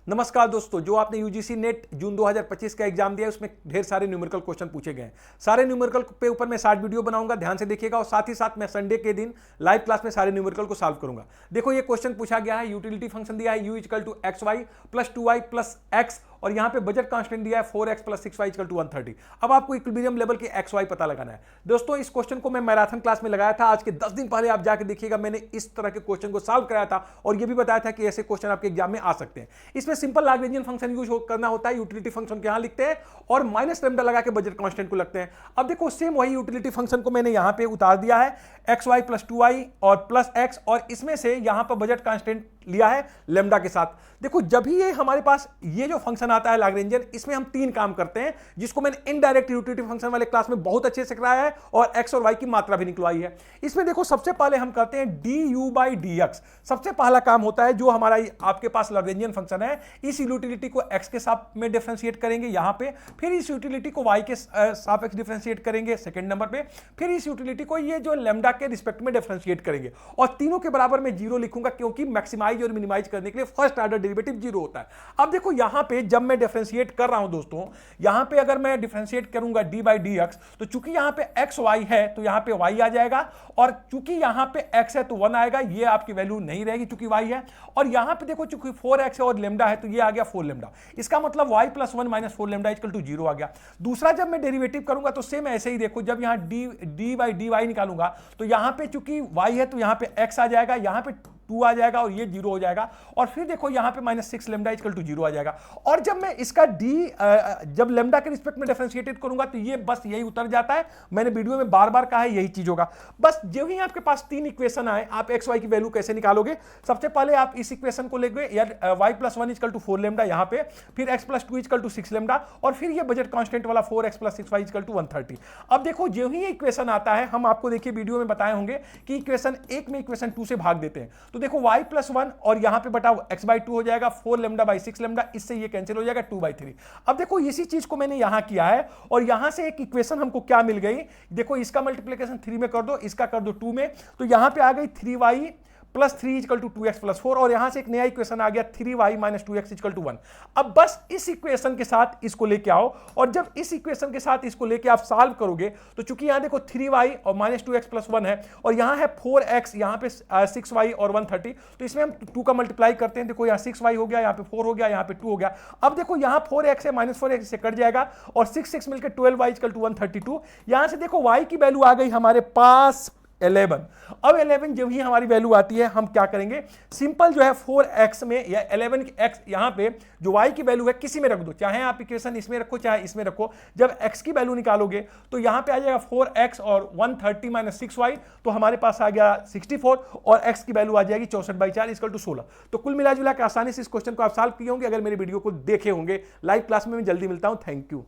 नमस्कार दोस्तों, जो आपने यूजीसी नेट जून 2025 का एग्जाम दिया है उसमें ढेर सारे न्यूमेरिकल क्वेश्चन पूछे गए हैं। सारे न्यूमेरिकल पे ऊपर मैं 60 वीडियो बनाऊंगा, ध्यान से देखिएगा। और साथ ही साथ मैं संडे के दिन लाइव क्लास में सारे न्यूमेरिकल को सॉल्व करूंगा। देखो ये क्वेश्चन पूछा गया है, यूटिलिटी फंक्शन दिया है u equal to x y plus 2y plus x, और यहां पे बजट कांस्टेंट दिया है 4x plus 6y equal to 130। अब आपको इक्विलिब्रियम लेवल की एक्स वाई पता लगाना है। दोस्तों इस क्वेश्चन को मैं मैराथन क्लास में लगाया था, आज के 10 दिन पहले आप जाके देखिएगा, मैंने इस तरह के क्वेश्चन को सॉल्व कराया था और ये भी बताया था कि ऐसे क्वेश्चन आपके एग्जाम में आ सकते हैं। इसमें सिंपल लैग्रेंजियन फंक्शन यूज करना होता है, यूटिलिटी फंक्शन के यहां लिखते हैं और माइनस लैम्डा लगा के बजट कांस्टेंट को लगते हैं। अब देखो सेम वही यूटिलिटी फंक्शन को मैंने यहां पे उतार दिया है, एक्स वाई प्लस 2y और प्लस एक्स, और इसमें से यहां पर बजट कांस्टेंट लिया है लैम्डा के साथ। देखो जब भी ये हमारे पास ये जो फंक्शन आता है लैग्रेंजियन, इसमें हम तीन काम करते हैं जिसको मैंने इनडायरेक्ट यूटिलिटी फंक्शन वाले क्लास में बहुत अच्छे से कराया है और एक्स और वाई की मात्रा भी निकलवाई है। इसमें देखो सबसे पहले हम करते हैं du बाई dx। सबसे पहला काम होता है, जो हमारा आपके पास लैग्रेंजियन फंक्शन है, इस यूटिलिटी को x के साथ में डिफरेंशिएट करेंगे यहां पे, फिर इस यूटिलिटी को y के सापेक्ष डिफरेंशिएट करेंगे सेकंड नंबर पे, फिर इस यूटिलिटी को ये जो लैम्डा के रिस्पेक्ट में डिफरेंशिएट करेंगे, और तीनों के बराबर में जीरो लिखूंगा क्योंकि मैक्सिमाइज और मिनिमाइज करने के लिए फर्स्ट ऑर्डर डेरिवेटिव जीरो होता है। अब देखो यहां पे जब मैं डिफरेंशिएट कर रहा हूं दोस्तों, यहां पे अगर मैं डिफरेंशिएट करूंगा d बाई dx, तो चूंकि यहां पे x y है तो यहां पे y आ जाएगा, और चूंकि यहां पे x है तो 1 आएगा, ये आपकी वैल्यू नहीं रहेगी चूंकि y है। और यहां पे देखो चूंकि 4x है और लैम्डा है तो ये आ गया 4 लैम्डा। इसका मतलब y plus 1 minus 4 lambda equal to 0 आ गया। दूसरा जब मैं डेरिवेटिव करूंगा तो सेम ऐसे ही देखो, जब यहां d बाई dy निकालूंगा तो यहां पे चूंकि y है तो यहां पे x आ जाएगा, यहां पे 2 आ जाएगा और ये 0 हो जाएगा, और फिर देखो यहां पे माइनस 6 लैम्डा इक्वल टू 0 आ जाएगा। और जब मैं इसका जब लैम्डा के रिस्पेक्ट में डिफरेंशिएटेड करूंगा तो ये बस यही उतर जाता है। मैंने वीडियो में बार बार कहा है यही चीज होगा। बस जो ही आपके पास तीन इक्वेशन आए, आप एक्स वाई की वैल्यू कैसे निकालोगे? सबसे पहले आप इस इक्वेशन को लेंगे, यार y plus 1 equal to 4 lambda यहां पे, फिर x plus 2 equal to 6 lambda, और फिर ये बजट कांस्टेंट वाला 4x plus 6y equal to 130। अब देखो जो ही ये इक्वेशन आता है, हम आपको देखिए वीडियो में बताए होंगे कि इक्वेशन 1 में इक्वेशन 2 से भाग देते हैं, तो देखो y प्लस 1 और यहां पे बटा x बाई 2 हो जाएगा 4 लैम्डा बाई 6 लैम्डा, इससे ये कैंसिल हो जाएगा 2 बाई 3। अब देखो इसी चीज को मैंने यहां किया है, और यहां से एक इक्वेशन हमको क्या मिल गई, देखो इसका मल्टीप्लिकेशन 3 में कर दो, इसका कर दो 2 में, तो यहां पे आ गई 3y plus 3 equal to 2x plus 4, और यहां से एक नया इक्वेशन आ गया 3y minus 2x equal to 1। अब बस इस इक्वेशन के साथ इसको लेके आओ, और जब इस इक्वेशन के साथ इसको लेके आप सॉल्व करोगे तो चूंकि यहां देखो 3y और माइनस 2x प्लस 1 है, और यहां है 4x, यहां पे 6y और 130, तो इसमें हम 2 का मल्टीप्लाई करते हैं। देखो यहां 6y हो गया, यहां पे 4 हो गया, यहां पे 2 हो गया। अब देखो यहां 4x है, माइनस 4x से कट जाएगा, और 6 मिलकर 12y इक्वल टू 132। यहां से देखो y की वैल्यू आ गई हमारे पास 11। अब 11 जब ही हमारी वैल्यू आती है, हम क्या करेंगे, सिंपल जो है 4x में या 11x यहां पे जो y की वैल्यू है किसी में रख दो, चाहे आप इक्वेशन इसमें रखो चाहे इसमें रखो। जब x की वैल्यू निकालोगे तो यहां पे आ जाएगा 4x और 130 माइनस 6y, तो हमारे पास आ गया 64, और x की वैल्यू आ जाएगी 64/4 इक्वल टू 16। तो कुल मिला जुला के आसानी से इस क्वेश्चन को आप सॉल्व किए होंगे अगर मेरे वीडियो को देखे होंगे। लाइव क्लास में मैं जल्दी मिलता हूं। Thank you.